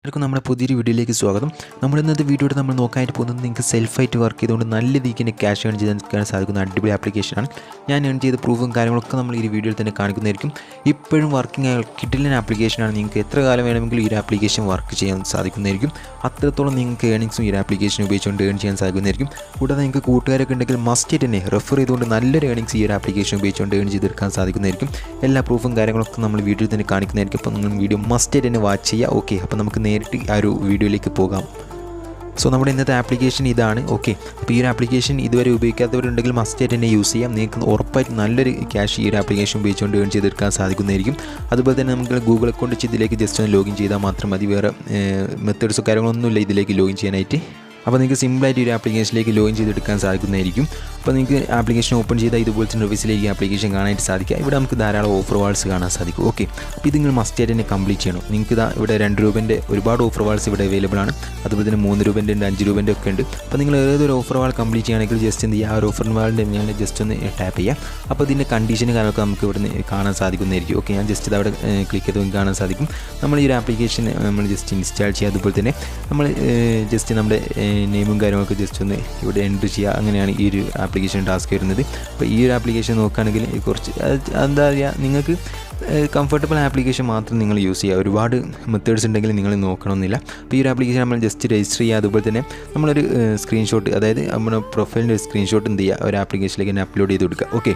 എല്ലാവർക്കും നമ്മുടെ പുതിയൊരു വീഡിയോയിലേക്ക് സ്വാഗതം. നമ്മൾ ഇന്നത്തെ വീഡിയോയിൽ നമ്മൾ നോക്കാനായിട്ട് പോകുന്നത് നിങ്ങൾക്ക് സെൽഫായിട്ട് വർക്ക് ചെയ്തുകൊണ്ട് നല്ല രീതിക്ക് തന്നെ ക്യാഷ് ഏൺ ചെയ്തെടുക്കാൻ സാധിക്കുന്ന അടിപൊളി ആപ്ലിക്കേഷനാണ്. ഞാൻ ഏൺ ചെയ്ത പ്രൂഫും കാര്യങ്ങളൊക്കെ നമ്മൾ ഈ വീഡിയോയിൽ തന്നെ കാണിക്കുന്നതായിരിക്കും. ഇപ്പോഴും വർക്കിംഗ് കിഡിലൻ ആപ്ലിക്കേഷനാണ്. നിങ്ങൾക്ക് എത്ര കാലം വേണമെങ്കിലും ഈ ആപ്ലിക്കേഷൻ വർക്ക് ചെയ്യാൻ സാധിക്കുന്നതായിരിക്കും. അത്രത്തോളം നിങ്ങൾക്ക് ഏണിങ്സും ഈ ആപ്ലിക്കേഷൻ ഉപയോഗിച്ചുകൊണ്ട് ഏൺ ചെയ്യാൻ സാധിക്കുന്നതായിരിക്കും. കൂടാതെ നിങ്ങൾക്ക് കൂട്ടുകാരൊക്കെ ഉണ്ടെങ്കിൽ മസ്റ്റ് തന്നെ റെഫർ ചെയ്തുകൊണ്ട് നല്ലൊരു ഏണിങ്സ് ഈ ഒരു ആപ്ലിക്കേഷൻ ഉപയോഗിച്ചുകൊണ്ട് ഏൺ ചെയ്തെടുക്കാൻ സാധിക്കുന്നതായിരിക്കും. എല്ലാ പ്രൂഫും കാര്യങ്ങളൊക്കെ നമ്മൾ വീഡിയോയിൽ തന്നെ കാണിക്കുന്നതായിരിക്കും. അപ്പോൾ നിങ്ങൾ വീഡിയോ മസ്റ്റ് തന്നെ വാച്ച് ചെയ്യുക. ഓക്കെ, അപ്പോൾ നമുക്ക് നേരിട്ട് ആ ഒരു വീഡിയോയിലേക്ക് പോകാം. സോ നമ്മുടെ ഇന്നത്തെ ആപ്ലിക്കേഷൻ ഇതാണ്. ഓക്കെ, അപ്പോൾ ഈ ഒരു ആപ്ലിക്കേഷൻ ഇതുവരെ ഉപയോഗിക്കാത്തവരുണ്ടെങ്കിൽ മസ്റ്റായിട്ട് തന്നെ യൂസ് ചെയ്യാം. നിങ്ങൾക്ക് ഉറപ്പായിട്ട് നല്ലൊരു ക്യാഷ് ഈ ഒരു ആപ്ലിക്കേഷൻ ഉപയോഗിച്ചുകൊണ്ട് ഏൺ ചെയ്തെടുക്കാൻ സാധിക്കുന്നതായിരിക്കും. അതുപോലെ തന്നെ നമുക്ക് ഗൂഗിൾ അക്കൗണ്ട് വെച്ച് ഇതിലേക്ക് ജസ്റ്റ് ഒന്ന് ലോഗിൻ ചെയ്താൽ മാത്രം മതി. വേറെ മെത്തേഡ്സോ കാര്യങ്ങളൊന്നുമില്ല ഇതിലേക്ക് ലോഗിൻ ചെയ്യാനായിട്ട്. അപ്പോൾ നിങ്ങൾക്ക് സിമ്പിളായിട്ട് ഒരു ആപ്ലിക്കേഷനിലേക്ക് ലോഗിൻ ചെയ്തെടുക്കാൻ സാധിക്കുന്നതായിരിക്കും. അപ്പോൾ നിങ്ങൾക്ക് ആപ്ലിക്കേഷൻ ഓപ്പൺ ചെയ്താൽ ഇതുപോലത്തെ ഇൻ്റർഫേസിലേക്ക് ആപ്ലിക്കേഷൻ കാണാനായിട്ട് സാധിക്കുക. ഇവിടെ നമുക്ക് ധാരാളം ഓഫർ വാൾസ് കാണാൻ സാധിക്കും. ഓക്കെ, അപ്പോൾ ഇത് നിങ്ങൾ മസ്റ്റായിട്ട് തന്നെ കംപ്ലീറ്റ് ചെയ്യണം. നിങ്ങൾക്ക് ഇതാ ഇവിടെ 2 രൂപേൻ്റെ ഒരുപാട് ഓഫർ വാൾസ് ഇവിടെ അവൈലബിൾ ആണ്. അതുപോലെ തന്നെ 3 രൂപേൻ്റെ ഉണ്ട്, 5 രൂപേൻ്റെ ഒക്കെ ഉണ്ട്. അപ്പോൾ നിങ്ങൾ ഏതൊരു ഓഫർ വാൾ കംപ്ലീറ്റ് ചെയ്യുകയാണെങ്കിൽ ജസ്റ്റ് എന്ത് ചെയ്യുക, ആ ഒരു ഓഫർ വാളിൻ്റെ ഞാൻ ജസ്റ്റ് ഒന്ന് ടാപ്പ് ചെയ്യുക. അപ്പോൾ ഇതിൻ്റെ കണ്ടീഷനും കാര്യങ്ങളൊക്കെ നമുക്ക് ഇവിടെ നിന്ന് കാണാൻ സാധിക്കുന്നതായിരിക്കും. ഓക്കെ, ഞാൻ ജസ്റ്റ് ഇത് അവിടെ ക്ലിക്ക് ചെയ്ത് കാണാൻ സാധിക്കും. നമ്മൾ ഈ ഒരു ആപ്ലിക്കേഷൻ നമ്മൾ ജസ്റ്റ് ഇൻസ്റ്റാൾ ചെയ്യുക. അതുപോലെ തന്നെ നമ്മൾ ജസ്റ്റ് നമ്മുടെ നെയിമും കാര്യങ്ങളൊക്കെ ജസ്റ്റ് ഒന്ന് ഇവിടെ എൻട്രി ചെയ്യുക. അങ്ങനെയാണ് ഈ ഒരു ആപ്ലിക്കേഷൻ ടാസ്ക് വരുന്നത്. അപ്പോൾ ഈ ഒരു ആപ്ലിക്കേഷൻ നോക്കുകയാണെങ്കിൽ കുറച്ച് എന്താ പറയുക, നിങ്ങൾക്ക് കംഫർട്ടബിൾ ആപ്ലിക്കേഷൻ മാത്രം നിങ്ങൾ യൂസ് ചെയ്യുക. ഒരുപാട് മെത്തേഡ്സ് ഉണ്ടെങ്കിൽ നിങ്ങൾ നോക്കണമെന്നില്ല. അപ്പോൾ ഈ ഒരു ആപ്ലിക്കേഷൻ നമ്മൾ ജസ്റ്റ് രജിസ്റ്റർ ചെയ്യുക. അതുപോലെ തന്നെ നമ്മളൊരു സ്ക്രീൻഷോട്ട്, അതായത് നമ്മുടെ പ്രൊഫൈലിൻ്റെ ഒരു സ്ക്രീൻഷോട്ട് എന്ത് ചെയ്യുക, ഒരു ആപ്ലിക്കേഷനിലേക്ക് തന്നെ അപ്ലോഡ് ചെയ്ത് കൊടുക്കുക. ഓക്കെ,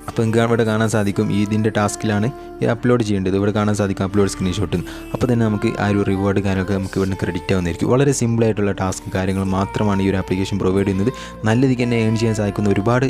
അപ്പോൾ നിങ്ങൾക്ക് ഇവിടെ കാണാൻ സാധിക്കും ഇതിൻ്റെ ടാസ്കിലാണ് ഈ അപ്ലോഡ് ചെയ്യേണ്ടത്. ഇവിടെ കാണാൻ സാധിക്കും അപ്ലോഡ് സ്ക്രീൻഷോട്ട്. അപ്പോൾ തന്നെ നമുക്ക് ആ ഒരു റിവാർഡ് കാര്യങ്ങളൊക്കെ നമുക്ക് ഇവിടെ ക്രെഡിറ്റ് ആവുന്നതായിരിക്കും. വളരെ സിമ്പിളായിട്ടുള്ള ടാസ്ക് കാര്യങ്ങൾ മാത്രമാണ് ഈ ഒരു ആപ്ലിക്കേഷൻ പ്രൊവൈഡ് ചെയ്യുന്നത്. നല്ല രീതിക്ക് തന്നെ ഏൺ ചെയ്യാൻ സാധിക്കുന്ന ഒരുപാട്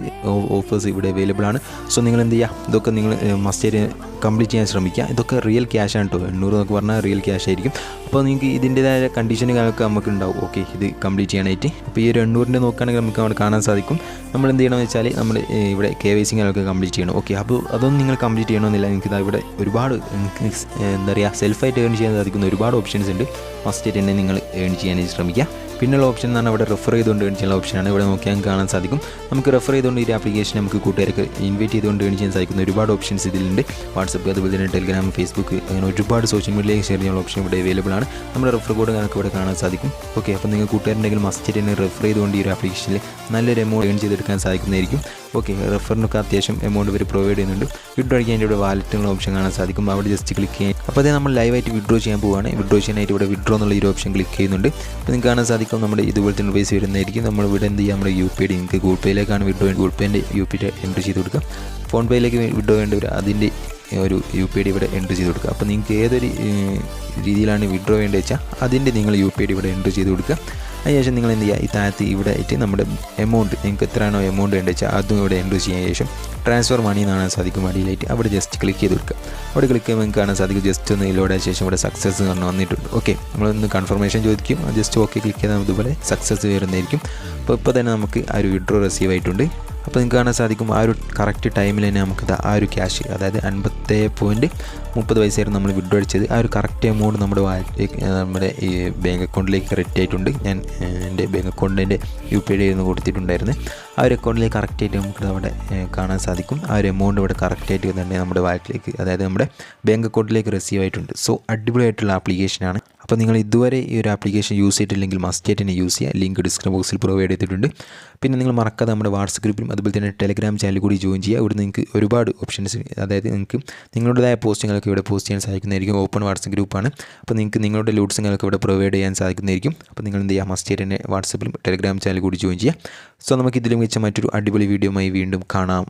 ഓഫേഴ്സ് ഇവിടെ അവൈലബിൾ ആണ്. സോ നിങ്ങൾ എന്ത് ചെയ്യുക, ഇതൊക്കെ നിങ്ങൾ മസ്റ്റ് കംപ്ലീറ്റ് ചെയ്യാൻ ശ്രമിക്കുക. ഇതൊക്കെ റിയൽ ക്യാഷ് ആണ് കേട്ടോ. 800 എന്നൊക്കെ പറഞ്ഞാൽ റിയൽ ക്യാഷ് ആയിരിക്കും. അപ്പോൾ നിങ്ങൾക്ക് ഇതിൻ്റേതായ കണ്ടീഷനുകളൊക്കെ നമുക്ക് ഉണ്ടാവും. ഓക്കെ, ഇത് കംപ്ലീറ്റ് ചെയ്യാനായിട്ട്. അപ്പോൾ ഈ ഒരു 800 നോക്കുകയാണെങ്കിൽ നമുക്ക് അവിടെ കാണാൻ സാധിക്കും. നമ്മൾ എന്ത് ചെയ്യണമെന്ന് വെച്ചാൽ നമ്മൾ ഇവിടെ KYC ഒക്കെ കംപ്ലീറ്റ് ചെയ്യണം. ഓക്കെ, അപ്പോൾ അതൊന്നും നിങ്ങൾ കംപ്ലീറ്റ് ചെയ്യണമെന്നില്ല. നിങ്ങൾക്ക് ഇവിടെ ഒരുപാട് എന്താ പറയുക, സെൽഫായിട്ട് ഏൺ ചെയ്യാൻ സാധിക്കുന്ന ഒരുപാട് ഓപ്ഷൻസ് ഉണ്ട്. മസ്റ്റായിട്ട് തന്നെ നിങ്ങൾ ഏൺ ചെയ്യാനായിട്ട് ശ്രമിക്കുക. പിന്നെയുള്ള ഓപ്ഷൻ എന്ന് പറഞ്ഞാൽ ഇവിടെ റെഫർ ചെയ്തുകൊണ്ട് ഏൺ ചെയ്യുന്ന ഓപ്ഷനാണ്. ഇവിടെ നോക്കിയാൽ കാണാൻ സാധിക്കും. നമുക്ക് റെഫർ ചെയ്തുകൊണ്ട് ഈ ആപ്ലിക്കേഷൻ നമുക്ക് കൂട്ടുകാർക്ക് ഇൻവൈറ്റ് ചെയ്തുകൊണ്ട് ഏൺ ചെയ്യാൻ സാധിക്കുന്ന ഒരുപാട് ഓപ്ഷൻസ് ഇതിലുണ്ട്. വാട്സപ്പ്, അതുപോലെ തന്നെ ടെലിഗ്രാം, ഫേസ്ബുക്ക്, അങ്ങനെ ഒരുപാട് സോഷ്യൽ മീഡിയയിലേക്ക് ഷെയർ ചെയ്യാനുള്ള ഓപ്ഷൻ ഇവിടെ അവൈലബിൾ ആണ്. നമ്മുടെ റെഫർ കോഡ് നമുക്ക് ഇവിടെ കാണാൻ സാധിക്കും. ഓക്കെ, അപ്പോൾ നിങ്ങൾ കൂട്ടുകാരുണ്ടെങ്കിൽ മസ്റ്റായിട്ട് തന്നെ റെഫർ ചെയ്തുകൊണ്ട് ഈ ഒരു ആപ്ലിക്കേഷനിൽ നല്ലൊരു എമൗണ്ട് ഏൺ ചെയ്തെടുക്കാൻ സാധിക്കുന്നതായിരിക്കും. ഓക്കെ, റെഫറിനൊക്കെ അത്യാവശ്യം എമൗണ്ട് ഇവർ പ്രൊവൈഡ് ചെയ്യുന്നുണ്ട്. വിഡ്രോ അടിക്കാൻ ഇവിടെ വാലറ്റുള്ള ഓപ്ഷൻ കാണാൻ സാധിക്കും. അവിടെ ജസ്റ്റ് ക്ലിക്ക് ചെയ്യാൻ. അപ്പോൾ അതേ നമ്മൾ ലൈവായിട്ട് വിഡ്രോ ചെയ്യാൻ പോവുകയാണ്. വിഡ്രോ ചെയ്യാനായിട്ട് ഇവിടെ വിഡ്രോ എന്നുള്ള ഈ ഒരു ഓപ്ഷൻ ക്ലിക്ക് ചെയ്യുന്നുണ്ട്. അപ്പോൾ നിങ്ങൾക്ക് കാണാൻ സാധിക്കും നമ്മുടെ ഇതുപോലത്തെ ഇൻ്റർഫേസ് വരുന്നതായിരിക്കും. നമ്മൾ ഇവിടെ എന്ത് ചെയ്യുക, നമ്മുടെ UPI നിങ്ങൾക്ക് ഗൂഗിൾ പേയിലേക്കാണ് വിഡ്രോ, ഗൂഗിൾ പേൻ്റെ UPI എൻട്രി ചെയ്ത് കൊടുക്കുക. ഫോൺ പേയിലേക്ക് വിഡ്രോ വേണ്ടവർ അതിൻ്റെ ഒരു UPI ഇവിടെ എൻട്രി ചെയ്ത് കൊടുക്കുക. അപ്പോൾ നിങ്ങൾക്ക് ഏതൊരു രീതിയിലാണ് വിഡ്രോ വേണ്ടത് വെച്ചാൽ അതിൻ്റെ നിങ്ങൾ UPI ഇവിടെ എൻട്രി ചെയ്ത് കൊടുക്കുക. അതിനുശേഷം നിങ്ങൾ എന്ത് ചെയ്യുക, ഈ താഴത്ത് ഇവിടെ ആയിട്ട് നമ്മുടെ എമൗണ്ട് നിങ്ങൾക്ക് എത്രയാണോ എമൗണ്ട് വേണ്ടത് വെച്ചാൽ അതും ഇവിടെ എൻട്രി ചെയ്യാൻ ശേഷം ട്രാൻസ്ഫർ മണി കാണാൻ സാധിക്കും. അടിയിലായിട്ട് അവിടെ ജസ്റ്റ് ക്ലിക്ക് ചെയ്ത് കൊടുക്കുക. അവിടെ ക്ലിക്ക് ചെയ്യുമ്പോൾ നിങ്ങൾക്ക് കാണാൻ സാധിക്കും ജസ്റ്റ് ഒന്ന് ലോഡ് ശേഷം ഇവിടെ സക്സസ് എന്ന് പറഞ്ഞ് വന്നിട്ടുണ്ട്. ഓക്കെ, നമ്മളൊന്ന് കൺഫർമേഷൻ ചോദിക്കും. ജസ്റ്റ് ഓക്കെ ക്ലിക്ക് ചെയ്താൽ ഇതുപോലെ സക്സസ് വരുന്നതായിരിക്കും. അപ്പോൾ ഇപ്പോൾ തന്നെ നമുക്ക് ആ ഒരു വിഡ്രോ റിസീവ് ആയിട്ടുണ്ട്. അപ്പോൾ നിങ്ങൾക്ക് കാണാൻ സാധിക്കും ആ ഒരു കറക്റ്റ് ടൈമിൽ തന്നെ നമുക്ക് ആ ഒരു ക്യാഷ്, അതായത് 57.30 നമ്മൾ വിഡ്രോ അടിച്ചത്, ആ ഒരു കറക്റ്റ് എമൗണ്ട് നമ്മുടെ വാലറ്റിലേക്ക്, നമ്മുടെ ഈ ബാങ്ക് അക്കൗണ്ടിലേക്ക് ക്രെഡിറ്റ് ആയിട്ടുണ്ട്. ഞാൻ എൻ്റെ ബാങ്ക് അക്കൗണ്ടിൻ്റെ UPI ആയിരുന്നു കൊടുത്തിട്ടുണ്ടായിരുന്നു. ആ ഒരു അക്കൗണ്ടിലേക്ക് കറക്റ്റായിട്ട് നമുക്ക് അവിടെ കാണാൻ സാധിക്കും. ആ ഒരു എമൗണ്ട് ഇവിടെ കറക്റ്റായിട്ട് തന്നെ നമ്മുടെ വാലറ്റിലേക്ക്, അതായത് നമ്മുടെ ബാങ്ക് അക്കൗണ്ടിലേക്ക് റിസീവ് ആയിട്ടുണ്ട്. സോ അടിപൊളിയായിട്ടുള്ള ആപ്ലിക്കേഷനാണ്. അപ്പോൾ നിങ്ങൾ ഇതുവരെ ഈ ഒരു ആപ്ലിക്കേഷൻ യൂസ് ചെയ്തിട്ടില്ലെങ്കിൽ മസ്റ്റായിട്ട് തന്നെ യൂസ് ചെയ്യുക. ലിങ്ക് ഡിസ്ക്രിപ്ഷൻ ബോക്സിൽ പ്രൊവൈഡ് ചെയ്തിട്ടുണ്ട്. പിന്നെ നിങ്ങൾ മറക്കാതെ നമ്മുടെ വാട്സപ്പ് ഗ്രൂപ്പിലും അതുപോലെ തന്നെ ടെലിഗ്രാം ചാനൽ കൂടി ജോയിൻ ചെയ്യുക. ഇവിടെ നിങ്ങൾക്ക് ഒരുപാട് ഓപ്ഷൻസ്, അതായത് നിങ്ങൾക്ക് നിങ്ങളുടേതായ പോസ്റ്റുകളൊക്കെ ഇവിടെ പോസ്റ്റ് ചെയ്യാൻ സാധിക്കുന്നതായിരിക്കും. ഓപ്പൺ വാട്സപ്പ് ഗ്രൂപ്പാണ്. അപ്പോൾ നിങ്ങൾക്ക് നിങ്ങളുടെ ലൂട്ട്സുകളൊക്കെ ഇവിടെ പ്രൊവൈഡ് ചെയ്യാൻ സാധിക്കുന്നതായിരിക്കും. അപ്പോൾ നിങ്ങൾ എന്ത് ചെയ്യുക, മസ്റ്റായിട്ട് തന്നെ വാട്സപ്പിലും ടെലിഗ്രാം ചാനൽ കൂടി ജോയിൻ ചെയ്യുക. സോ നമുക്ക് ഇതിലും വെച്ച മറ്റൊരു അടിപൊളി വീഡിയോയുമായി വീണ്ടും കാണാം.